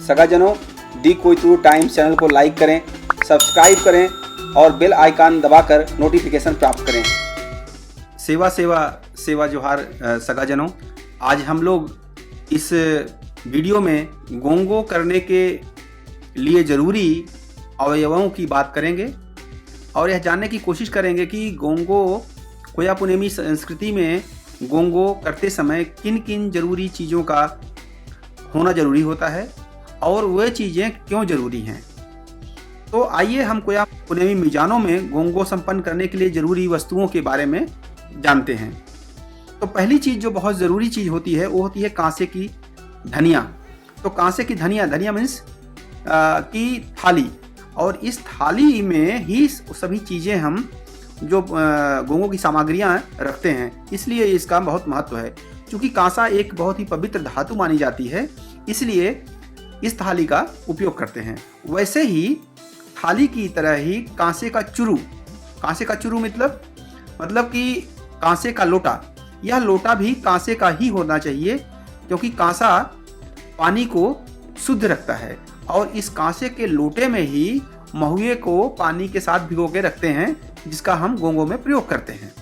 सगाजनों, दी Koitur times channel को like करें, subscribe करें और बेल आइकन दबाकर नोटिफिकेशन प्राप्त करें। सेवा सेवा सेवा जोहार सगाजनों, आज हम लोग इस वीडियो में गोंगो करने के लिए ज़रूरी अवयवों की बात करेंगे और यह जानने की कोशिश करेंगे कि गोंगो कोयापुनेमी संस्कृति में गोंगो करते समय किन किन ज़रूरी चीज़ों का होना ज़रूरी होता है और वह चीज़ें क्यों ज़रूरी हैं। तो आइए हम कोयापुनेमी मिजानों में गोंगो संपन्न करने के लिए ज़रूरी वस्तुओं के बारे में जानते हैं। तो पहली चीज़ जो बहुत ज़रूरी चीज़ होती है वो होती है कांसे की धनिया। तो कांसे की धनिया मीन्स की थाली, और इस थाली में ही सभी चीज़ें हम जो गोंगो की सामग्रियां रखते हैं, इसलिए इसका बहुत महत्व है। क्योंकि कांसा एक बहुत ही पवित्र धातु मानी जाती है, इसलिए इस थाली का उपयोग करते हैं। वैसे ही थाली की तरह ही कांसे का चुरू मतलब कि कांसे का लोटा, यह लोटा भी कांसे का ही होना चाहिए, क्योंकि कांसा पानी को शुद्ध रखता है और इस कांसे के लोटे में ही महुए को पानी के साथ भिगो के रखते हैं, जिसका हम गोंगो में प्रयोग करते हैं।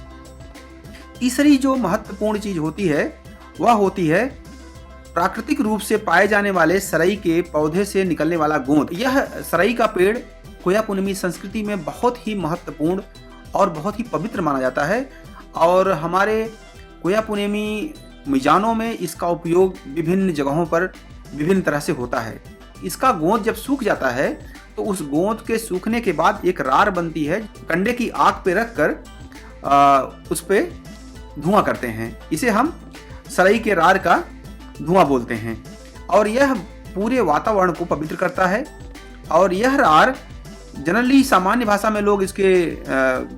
तीसरी जो महत्वपूर्ण चीज होती है वह होती है प्राकृतिक रूप से पाए जाने वाले सरई के पौधे से निकलने वाला गोंद। यह सरई का पेड़ कोयापुनेमी संस्कृति में बहुत ही महत्वपूर्ण और बहुत ही पवित्र माना जाता है और हमारे कोयापुनेमी मिजानों में इसका उपयोग विभिन्न जगहों पर विभिन्न तरह से होता है। इसका गोंद जब सूख जाता है तो उस गोंद के सूखने के बाद एक रार बनती है, कंडे की आग पे रखकर उस पे धुआं करते हैं। इसे हम सरई के रार का धुआं बोलते हैं और यह पूरे वातावरण को पवित्र करता है। और यह रार जनरली सामान्य भाषा में लोग इसके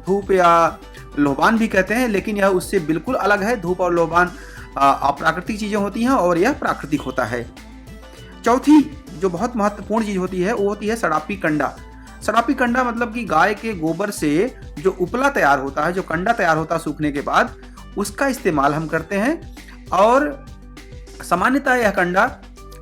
धूप या लोबान भी कहते हैं, लेकिन यह उससे बिल्कुल अलग है। धूप और लोबान अप्राकृतिक चीज़ें होती हैं और यह प्राकृतिक होता है। चौथी जो बहुत महत्वपूर्ण चीज़ होती है वो होती है सड़ापी कंडा। सड़ापी कंडा मतलब कि गाय के गोबर से जो उपला तैयार होता है, जो कंडा तैयार होता है सूखने के बाद, उसका इस्तेमाल हम करते हैं। और सामान्यतः यह कंडा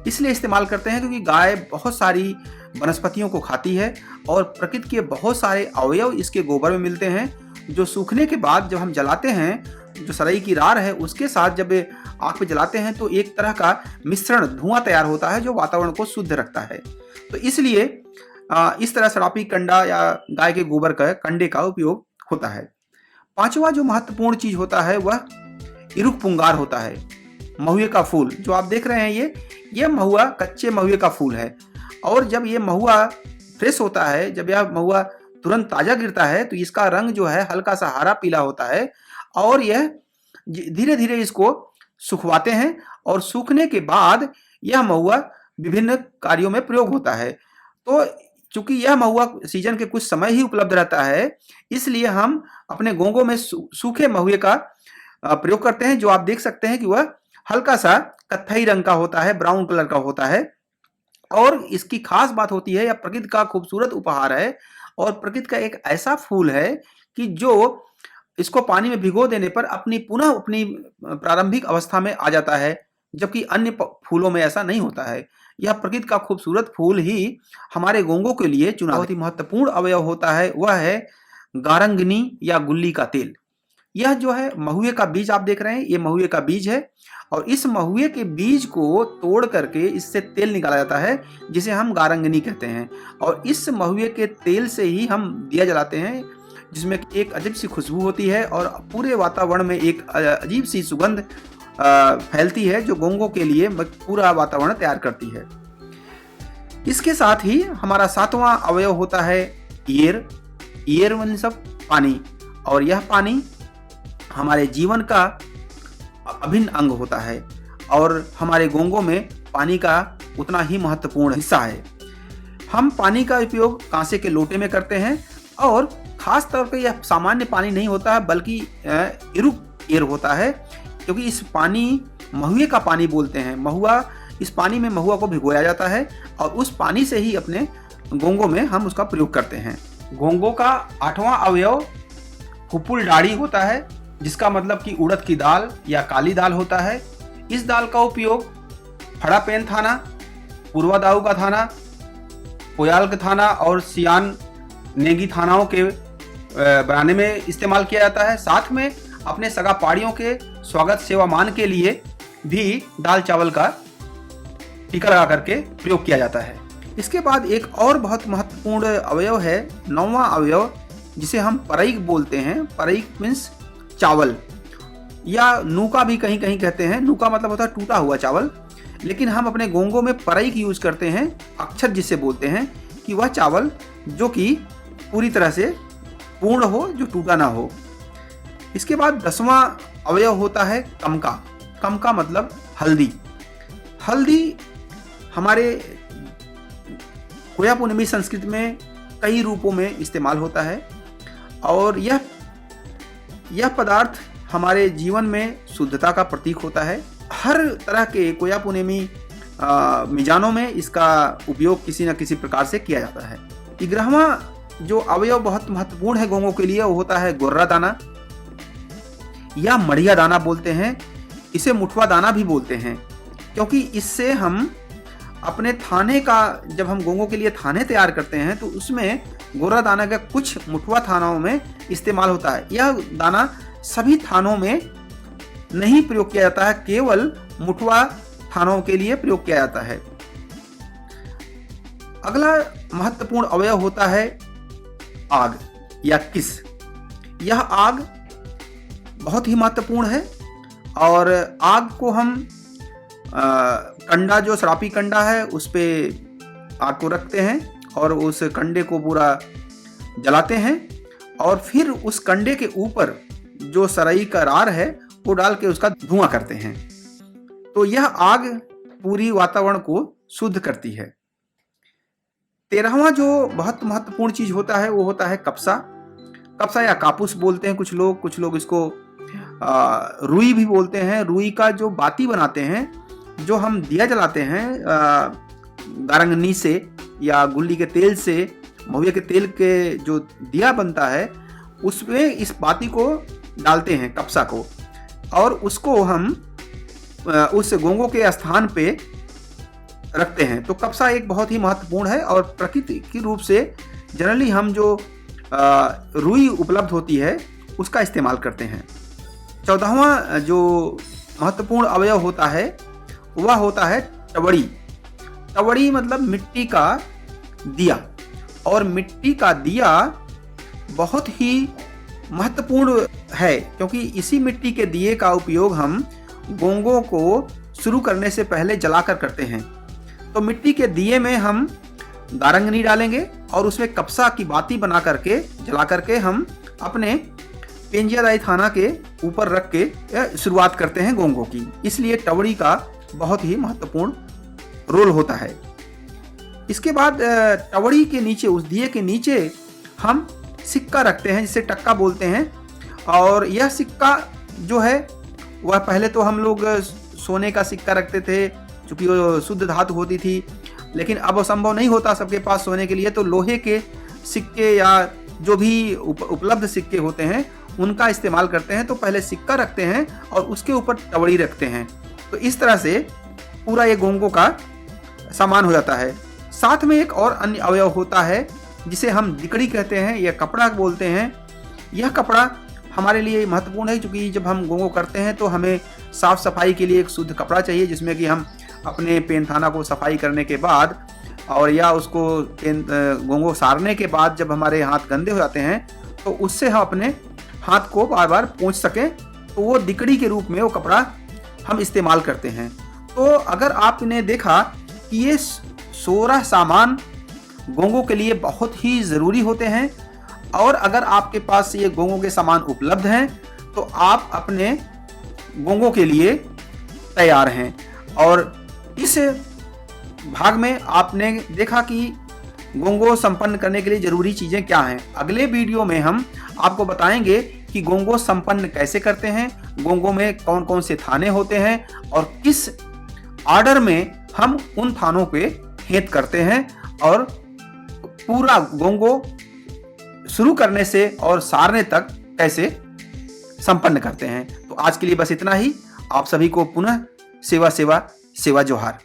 इसलिए इस्तेमाल करते हैं क्योंकि गाय बहुत सारी वनस्पतियों को खाती है और प्रकृति के बहुत सारे अवयव इसके गोबर में मिलते हैं, जो सूखने के बाद जब हम जलाते हैं, जो सरई की रार है उसके साथ जब आग पे जलाते हैं तो एक तरह का मिश्रण धुआं तैयार होता है जो वातावरण को शुद्ध रखता है। तो इसलिए इस तरह सड़ापी कंडा या गाय के गोबर का कंडे का उपयोग होता है। पांचवा जो महत्वपूर्ण चीज होता है वह इरुक पुंगार होता है। महुए का फूल जो आप देख रहे हैं, ये महुआ कच्चे महुए का फूल है और जब ये महुआ फ्रेश होता है, जब यह महुआ तुरंत ताजा गिरता है तो इसका रंग जो है हल्का सा हरा पीला होता है और यह धीरे धीरे इसको सुखवाते हैं और सूखने के बाद यह महुआ विभिन्न कार्यों में प्रयोग होता है। तो चूंकि यह महुआ सीजन के कुछ समय ही उपलब्ध रहता है, इसलिए हम अपने गोंगो में सूखे महुए का प्रयोग करते हैं, जो आप देख सकते हैं कि वह हल्का सा कत्थई रंग का होता है, ब्राउन कलर का होता है। और इसकी खास बात होती है, यह प्रकृति का खूबसूरत उपहार है और प्रकृति का एक ऐसा फूल है कि जो इसको पानी में भिगो देने पर पुनः अपनी प्रारंभिक अवस्था में आ जाता है, जबकि अन्य फूलों में ऐसा नहीं होता है। यह प्रकृति का खूबसूरत फूल ही हमारे गोंगो के लिए चुना बहुत ही महत्वपूर्ण अवयव होता है, वह है गारंगनी या गुल्ली का तेल। यह जो है महुए का बीज आप देख रहे हैं, ये महुए का बीज है और इस महुए के बीज को तोड़ करके इससे तेल निकाला जाता है, जिसे हम गारंगनी कहते हैं। और इस महुए के तेल से ही हम दिया जलाते हैं, जिसमें एक अजीब सी खुशबू होती है और पूरे वातावरण में एक अजीब सी सुगंध फैलती है, जो गोंगो के लिए पूरा वातावरण तैयार करती है। इसके साथ ही हमारा सातवां अवयव होता है ईयर मतलब पानी, और यह पानी हमारे जीवन का अभिन्न अंग होता है और हमारे गोंगो में पानी का उतना ही महत्वपूर्ण हिस्सा है। हम पानी का उपयोग कांसे के लोटे में करते हैं और खास तौर पे यह सामान्य पानी नहीं होता है, बल्कि इरुक ईयर होता है, क्योंकि इस पानी महुए का पानी बोलते हैं। इस पानी में महुआ को भिगोया जाता है और उस पानी से ही अपने गोंगो में हम उसका प्रयोग करते हैं। गोंगो का आठवां अवयव हुपुल डाड़ी होता है, जिसका मतलब कि उड़द की दाल या काली दाल होता है। इस दाल का उपयोग फड़ा पेन थाना पूर्वादाऊ का थाना, पोयाल का थाना और सियान नेगी थानाओं के बनाने में इस्तेमाल किया जाता है। साथ में अपने सगा पाड़ियों के स्वागत सेवा मान के लिए भी दाल चावल का टीका लगा करके प्रयोग किया जाता है। इसके बाद एक और बहुत महत्वपूर्ण अवयव है, 9वां अवयव, जिसे हम परईक बोलते हैं। परईक मीन्स चावल, या नूका भी कहीं कहीं कहते हैं। नूका मतलब होता है टूटा हुआ चावल, लेकिन हम अपने गोंगों में परईक यूज करते हैं, अक्षर जिसे बोलते हैं, कि वह चावल जो कि पूरी तरह से पूर्ण हो, जो टूटा ना हो। इसके बाद 10वां अवयव होता है कमका। कमका मतलब हल्दी। हल्दी हमारे कोया पूर्णिमी संस्कृति में कई रूपों में इस्तेमाल होता है और यह पदार्थ हमारे जीवन में शुद्धता का प्रतीक होता है। हर तरह के कोया पूर्णिमी मिजानों में इसका उपयोग किसी न किसी प्रकार से किया जाता है। 11वां जो अवयव बहुत महत्वपूर्ण है गोंगों के लिए, वो होता है गोर्रा दाना या मढ़िया दाना बोलते हैं। इसे मुठवा दाना भी बोलते हैं, क्योंकि इससे हम अपने थाने का, जब हम गोंगों के लिए थाने तैयार करते हैं तो उसमें गोर्रा दाना का कुछ मुठवा थानों में इस्तेमाल होता है। यह दाना सभी थानों में नहीं प्रयोग किया जाता है, केवल मुठवा थानों के लिए प्रयोग किया जाता है। अगला महत्वपूर्ण अवयव होता है आग या किस। यह आग बहुत ही महत्वपूर्ण है और आग को हम कंडा, जो सरापी कंडा है, उस पे आग को रखते हैं और उस कंडे को पूरा जलाते हैं और फिर उस कंडे के ऊपर जो सरई का रार है वो डाल के उसका धुआं करते हैं। तो यह आग पूरी वातावरण को शुद्ध करती है। 13वां जो बहुत महत्वपूर्ण चीज होता है वो होता है कपसा। कपसा या कापूस बोलते हैं कुछ लोग इसको रुई भी बोलते हैं। रुई का जो बाती बनाते हैं, जो हम दिया जलाते हैं गारंगनी से या गुल्ली के तेल से, महुए के तेल के जो दिया बनता है उसमें इस बाती को डालते हैं, कपसा को, और उसको हम उस गोंगों के स्थान पे रखते हैं। तो कपसा एक बहुत ही महत्वपूर्ण है और प्राकृतिक रूप से जनरली हम जो रुई उपलब्ध होती है उसका इस्तेमाल करते हैं। 14वां जो महत्वपूर्ण अवयव होता है वह होता है टवड़ी। टवड़ी मतलब मिट्टी का दिया, और मिट्टी का दिया बहुत ही महत्वपूर्ण है, क्योंकि इसी मिट्टी के दिए का उपयोग हम गोंगों को शुरू करने से पहले जलाकर करते हैं। तो मिट्टी के दिए में हम गारंगनी डालेंगे और उसमें कपसा की बाती बना करके जला करके हम अपने पेंजियादाई थाना के ऊपर रख के शुरुआत करते हैं गोंगों की। इसलिए टवड़ी का बहुत ही महत्वपूर्ण रोल होता है। इसके बाद टवड़ी के नीचे, उस दिए के नीचे हम सिक्का रखते हैं, जिसे टक्का बोलते हैं। और यह सिक्का जो है वह पहले तो हम लोग सोने का सिक्का रखते थे, क्योंकि वो शुद्ध धातु होती थी, लेकिन अब वो संभव नहीं होता सबके पास सोने के लिए, तो लोहे के सिक्के या जो भी उपलब्ध सिक्के होते हैं उनका इस्तेमाल करते हैं। तो पहले सिक्का रखते हैं और उसके ऊपर टवड़ी रखते हैं। तो इस तरह से पूरा ये गोंगों का सामान हो जाता है। साथ में एक और अन्य अवयव होता है जिसे हम दिकड़ी कहते हैं या कपड़ा बोलते हैं। यह कपड़ा हमारे लिए महत्वपूर्ण है, क्योंकि जब हम गोंगो करते हैं तो हमें साफ सफाई के लिए एक शुद्ध कपड़ा चाहिए, जिसमें कि हम अपने पेनथाना को सफाई करने के बाद और या उसको गोंगो सारने के बाद जब हमारे हाथ गंदे हो जाते हैं तो उससे हम अपने हाथ को बार बार पोंछ सकें, तो वो दिकड़ी के रूप में वो कपड़ा हम इस्तेमाल करते हैं। तो अगर आपने देखा कि ये 16 सामान गोंगो के लिए बहुत ही ज़रूरी होते हैं, और अगर आपके पास ये गोंगो के सामान उपलब्ध हैं तो आप अपने गोंगो के लिए तैयार हैं। और इस भाग में आपने देखा कि गोंगो संपन्न करने के लिए ज़रूरी चीज़ें क्या हैं। अगले वीडियो में हम आपको बताएंगे कि गोंगो संपन्न कैसे करते हैं, गोंगो में कौन कौन से थाने होते हैं और किस ऑर्डर में हम उन थानों पे हेत करते हैं, और पूरा गोंगो शुरू करने से और सारने तक कैसे संपन्न करते हैं। तो आज के लिए बस इतना ही। आप सभी को पुनः सेवा सेवा सेवा जोहार।